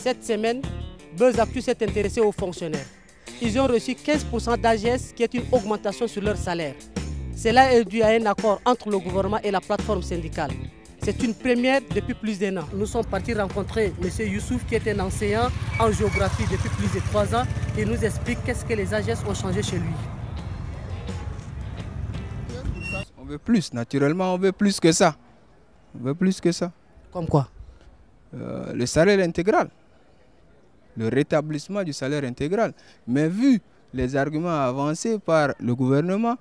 Cette semaine, Buzz Actu s'est intéressé aux fonctionnaires. Ils ont reçu 15% d'AGS qui est une augmentation sur leur salaire. Cela est dû à un accord entre le gouvernement et la plateforme syndicale. C'est une première depuis plus d'1 an. Nous sommes partis rencontrer M. Youssouf qui est un enseignant en géographie depuis plus de 3 ans et nous explique qu'est-ce que les AGS ont changé chez lui. On veut plus, naturellement on veut plus que ça. On veut plus que ça. Comme quoi? Le salaire intégral. Le rétablissement du salaire intégral. Mais vu les arguments avancés par le gouvernement,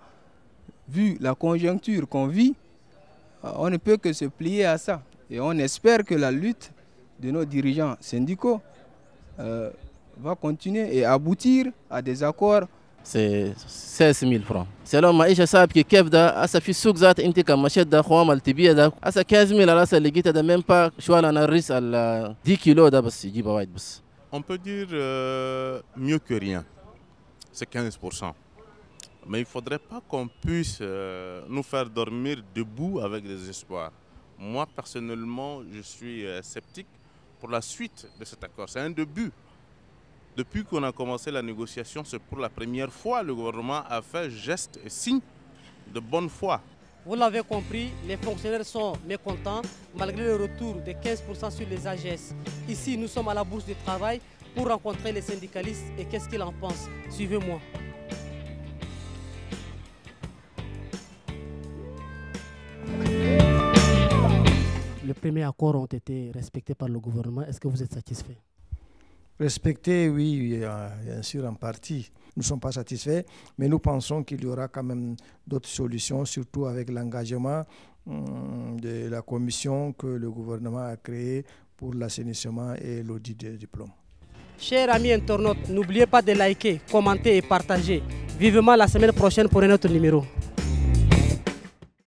vu la conjoncture qu'on vit, on ne peut que se plier à ça. Et on espère que la lutte de nos dirigeants syndicaux va continuer et aboutir à des accords. C'est 16 000 francs. Selon Maïcha Saab qui kef da asa fi souk zat inti kam machet da khwa mal tibiya da asa 15 000 ala sa ligita da même pas chouala na ris al 10 kilos da bas jiba wait bas. On peut dire mieux que rien. C'est 15%. Mais il ne faudrait pas qu'on puisse nous faire dormir debout avec des espoirs. Moi, personnellement, je suis sceptique pour la suite de cet accord. C'est un début. Depuis qu'on a commencé la négociation, c'est pour la première fois que le gouvernement a fait geste et signe de bonne foi. Vous l'avez compris, les fonctionnaires sont mécontents malgré le retour de 15% sur les AGS. Ici, nous sommes à la Bourse du Travail pour rencontrer les syndicalistes et qu'est-ce qu'ils en pensent. Suivez-moi. Les premiers accords ont été respectés par le gouvernement. Est-ce que vous êtes satisfait? Respecter, oui, bien sûr, en partie. Nous ne sommes pas satisfaits, mais nous pensons qu'il y aura quand même d'autres solutions, surtout avec l'engagement de la commission que le gouvernement a créée pour l'assainissement et l'audit des diplômes. Chers amis internautes, n'oubliez pas de liker, commenter et partager. Vivement la semaine prochaine pour un autre numéro.